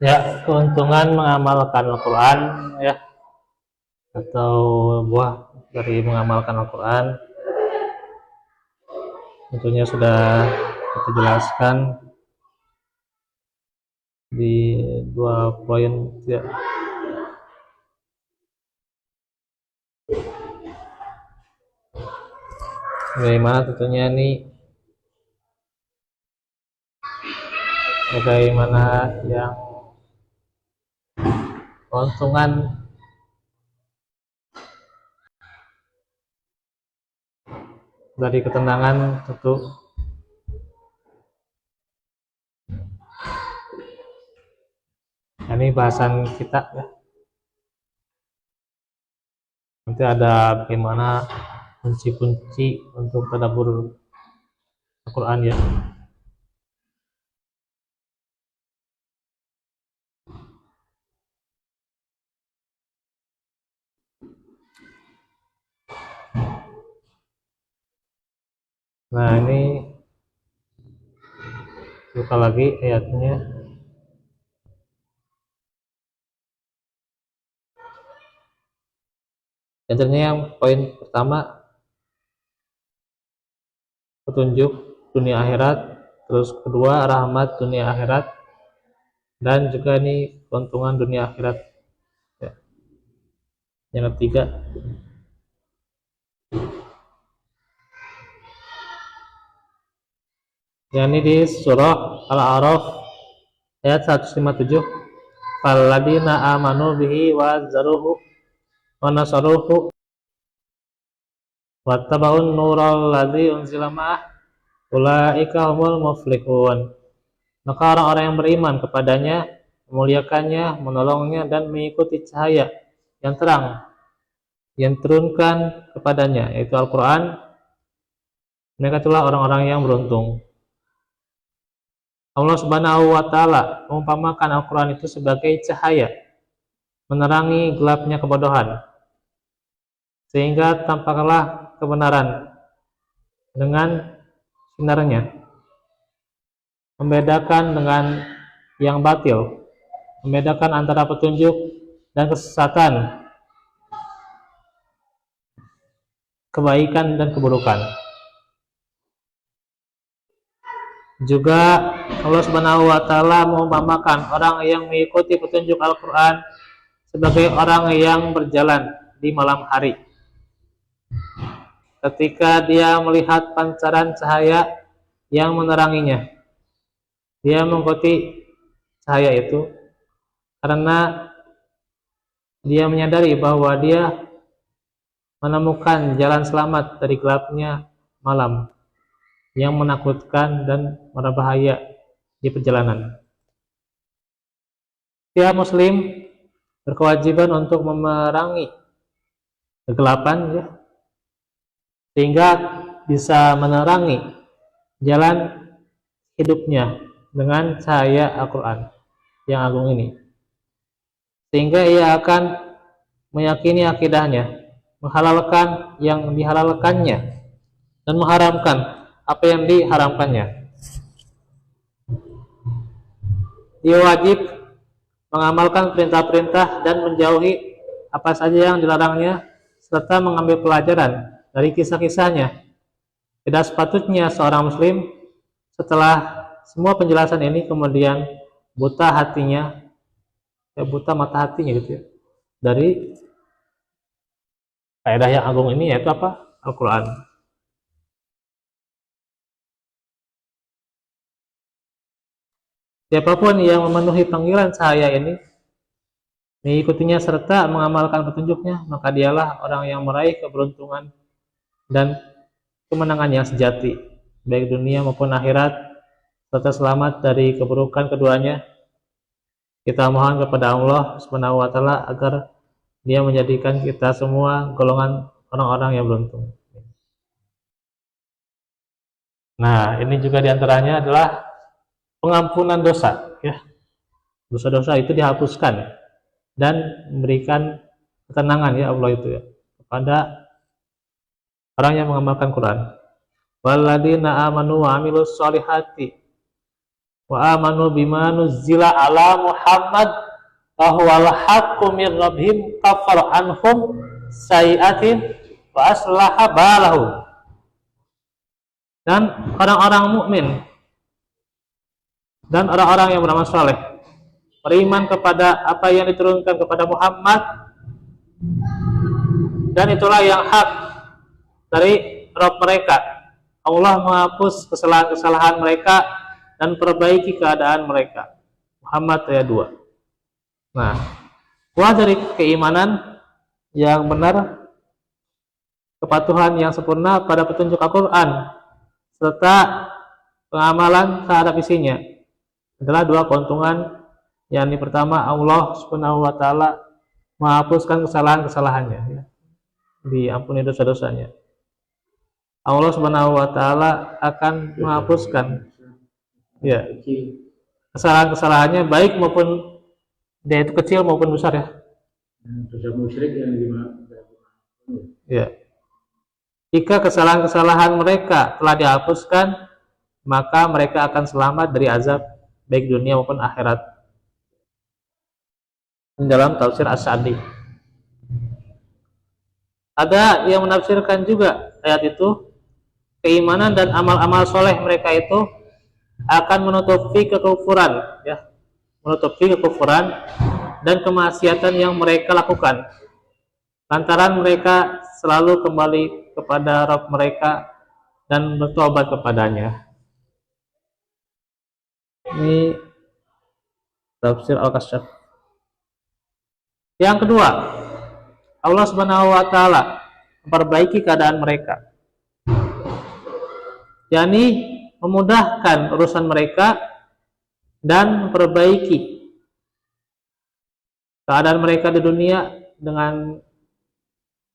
Ya, keuntungan mengamalkan Al-Quran ya, atau buah dari mengamalkan Al-Quran tentunya sudah kita jelaskan di 2 poin ya. Bagaimana tentunya ini, bagaimana yang keuntungan dari ketenangan tentu ini bahasan kita ya. Nanti ada bagaimana kunci-kunci untuk tadabbur Al-Quran ya. Nah ini buka lagi ayatnya. Contohnya yang poin pertama, petunjuk dunia akhirat, terus kedua rahmat dunia akhirat, dan juga ini keuntungan dunia akhirat ya. Yang ketiga, yang ini di surah Al-A'raf ayat 157, falladzina amanu bihi wa zaruhu wa nasaruhu wattaba'un nural ladzi unzila ma'ah ulaika humul muflihun. Maka orang-orang yang beriman kepadanya, memuliakannya, menolongnya, dan mengikuti cahaya yang terang yang turunkan kepadanya, yaitu Al-Quran, mereka itulah orang-orang yang beruntung. Allah Subhanahu wa Ta'ala mengumpamakan Al-Quran itu sebagai cahaya menerangi gelapnya kebodohan, sehingga tampaklah kebenaran dengan sinarnya, membedakan dengan yang batil, membedakan antara petunjuk dan kesesatan, kebaikan dan keburukan. Juga Allah Subhanahu wa Ta'ala mengumpamakan orang yang mengikuti petunjuk Al-Quran sebagai orang yang berjalan di malam hari. Ketika dia melihat pancaran cahaya yang meneranginya, dia mengikuti cahaya itu karena dia menyadari bahwa dia menemukan jalan selamat dari gelapnya malam yang menakutkan dan berbahaya di perjalanan. Setiap muslim berkewajiban untuk memerangi kegelapan ya, sehingga bisa menerangi jalan hidupnya dengan cahaya Al-Quran yang agung ini, sehingga ia akan meyakini akidahnya, menghalalkan yang dihalalkannya, dan mengharamkan apa yang diharamkannya. Dia wajib mengamalkan perintah-perintah dan menjauhi apa saja yang dilarangnya, serta mengambil pelajaran dari kisah-kisahnya. Tidak sepatutnya seorang muslim setelah semua penjelasan ini kemudian buta hatinya, buta mata hatinya gitu ya, dari faedah yang agung ini, yaitu apa? Al-Quran. Siapapun yang memenuhi panggilan cahaya ini, mengikutinya serta mengamalkan petunjuknya, maka dialah orang yang meraih keberuntungan dan kemenangan yang sejati, baik dunia maupun akhirat, serta selamat dari keburukan keduanya. Kita mohon kepada Allah Subhanahu wa Ta'ala agar Dia menjadikan kita semua golongan orang-orang yang beruntung. Nah, ini juga diantaranya adalah pengampunan dosa ya. Dosa-dosa itu dihapuskan dan memberikan ketenangan ya Allah itu ya kepada orang yang mengamalkan Quran. Walladzina amanu wa amilus solihati wa amanu bima nuzzila ala Muhammad wa huwal haqqu min rabbihim kafar anhum sayi'atin wa aslaha balahum. Dan orang-orang mukmin dan orang-orang yang beramal saleh beriman kepada apa yang diturunkan kepada Muhammad, dan itulah yang hak dari Rabb mereka. Allah menghapus kesalahan-kesalahan mereka dan perbaiki keadaan mereka. Muhammad ayat 2. Nah, buah dari keimanan yang benar, kepatuhan yang sempurna pada petunjuk Al-Quran, serta pengamalan terhadap isinya adalah dua keuntungan. Yang pertama, Allah Subhanahu wa taala menghapuskan kesalahan-kesalahannya, ya. Diampuni dosa-dosanya. Allah Subhanahu wa taala akan menghapuskan, ya, kesalahan-kesalahannya, baik maupun dia itu kecil maupun besar, ya. Dosa musyrik yang Ya. Jika kesalahan-kesalahan mereka telah dihapuskan, maka mereka akan selamat dari azab baik dunia maupun akhirat. Dalam tafsir As-Sa'di ada yang menafsirkan juga ayat itu, keimanan dan amal-amal soleh mereka itu akan menutupi kekufuran, ya, menutupi kekufuran dan kemaksiatan yang mereka lakukan, lantaran mereka selalu kembali kepada Rabb mereka dan bertobat kepadanya. Ini tafsir Al-Kasyaf. Yang kedua, Allah Subhanahu wa taala memperbaiki keadaan mereka, yakni memudahkan urusan mereka dan memperbaiki keadaan mereka di dunia dengan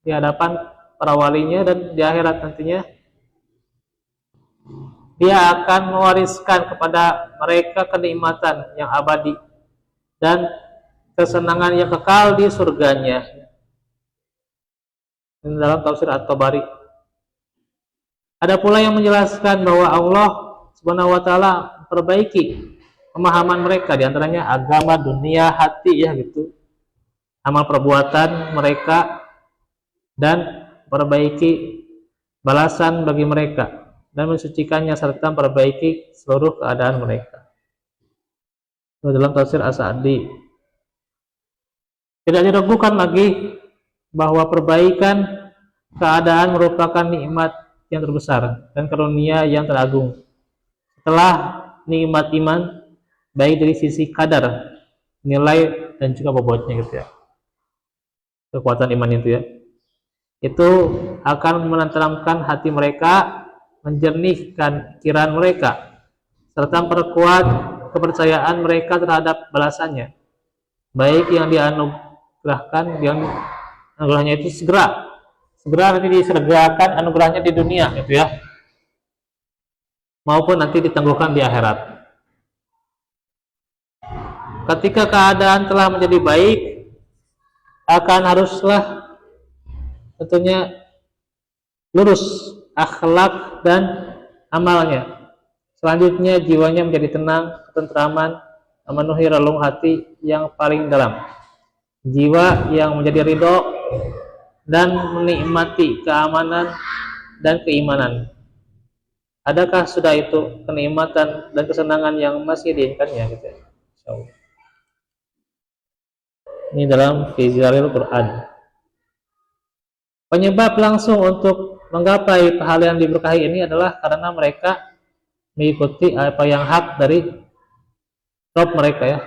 di hadapan para walinya, dan di akhirat nantinya Dia akan mewariskan kepada mereka kenikmatan yang abadi dan kesenangan yang kekal di surganya. Ini dalam tafsir At-Tabari. Ada pula yang menjelaskan bahwa Allah Subhanahu wa taala perbaiki pemahaman mereka, diantaranya agama, dunia, hati, ya gitu, amal perbuatan mereka, dan perbaiki balasan bagi mereka dan mensucikannya serta perbaiki seluruh keadaan mereka. Dalam tafsir As-Sa'di. Tidak diragukan lagi bahwa perbaikan keadaan merupakan nikmat yang terbesar dan karunia yang teragung setelah nikmat iman, baik dari sisi kadar, nilai, dan juga bobotnya, gitu ya. Kekuatan iman itu, ya, itu akan menenteramkan hati mereka, menjernihkan pikiran mereka, serta memperkuat kepercayaan mereka terhadap balasannya, baik yang dianugerahkan, yang anugerahnya itu segera nanti disergakan anugerahnya di dunia, gitu ya, maupun nanti ditangguhkan di akhirat. Ketika keadaan telah menjadi baik, akan haruslah tentunya lurus akhlak dan amalnya. Selanjutnya jiwanya menjadi tenang, ketentraman, memenuhi relung hati yang paling dalam, jiwa yang menjadi ridho dan menikmati keamanan dan keimanan. Adakah sudah itu kenikmatan dan kesenangan yang masih diinginkannya, gitu ya? Ini dalam Fizaril Quran. Penyebab langsung untuk menggapai pahala yang diberkahi ini adalah karena mereka mengikuti apa yang hak dari Rabb mereka, ya.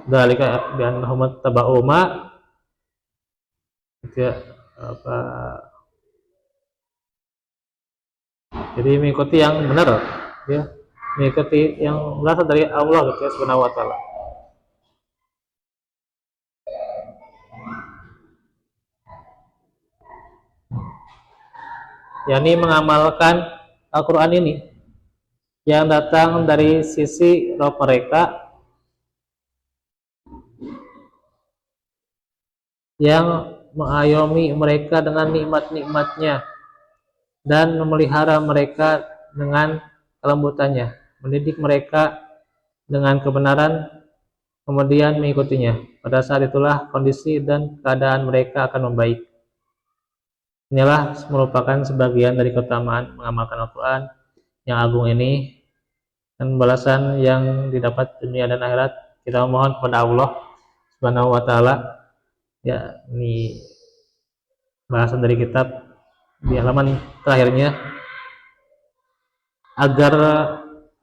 Dzalika bi annahum tabau ma, ya, apa, jadi mengikuti yang benar, ya, mengikuti yang berasal dari Allah, gitu ya, Subhanahu wa taala. yakni mengamalkan Al-Quran ini yang datang dari sisi roh mereka, yang mengayomi mereka dengan nikmat-nikmatnya dan memelihara mereka dengan kelembutannya, mendidik mereka dengan kebenaran, kemudian mengikutinya. Pada saat itulah kondisi dan keadaan mereka akan membaik. Inilah merupakan sebagian dari keutamaan mengamalkan Al-Quran yang agung ini dan balasan yang didapat dunia dan akhirat. Kita mohon kepada Allah Subhanahu wa taala, ya, ini bahasan dari kitab di halaman terakhirnya, agar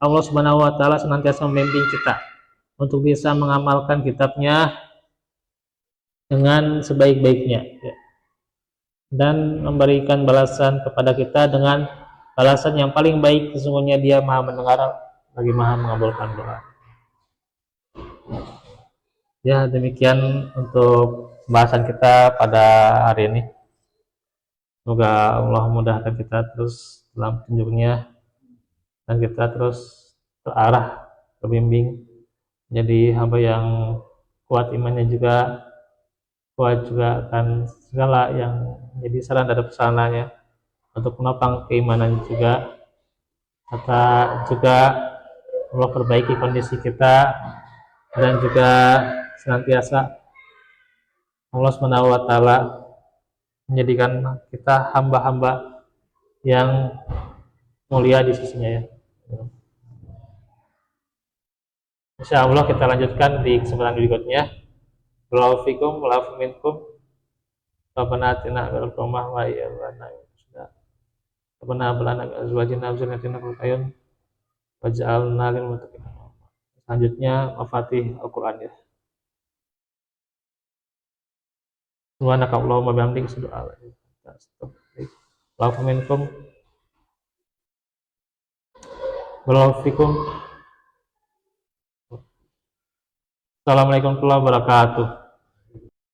Allah Subhanahu wa taala senantiasa membimbing kita untuk bisa mengamalkan kitabnya dengan sebaik-baiknya, ya, dan memberikan balasan kepada kita dengan balasan yang paling baik. Sesungguhnya Dia Maha mendengar lagi Maha mengabulkan doa. Ya, demikian untuk pembahasan kita pada hari ini. Semoga Allah mudahkan kita terus dalam petunjuknya dan kita terus terarah, terbimbing menjadi hamba yang kuat imannya, juga kuat juga akan segala yang menjadi saran dan pesanannya untuk menopang keimanan juga. Kata juga Allah perbaiki kondisi kita dan juga senantiasa Allah Subhanahu wa taala menjadikan kita hamba-hamba yang mulia di sisinya, ya. Insya Allah kita lanjutkan di kesempatan berikutnya. Barakallahu fikum wa afu minkum. Rabbana atina fil qamah wa ayyana sudah. Rabbana balana azwajina wa zurriyyatina qurrata a'yun waj'alna lil muttaqina. Selanjutnya mafatih Al-Qur'an, ya. Subhanaka Allahumma bihamdika asyhadu an la ilaha illa anta astaghfiruka wa atubu minkum. Barakallahu fikum. Assalamualaikum warahmatullahi wabarakatuh.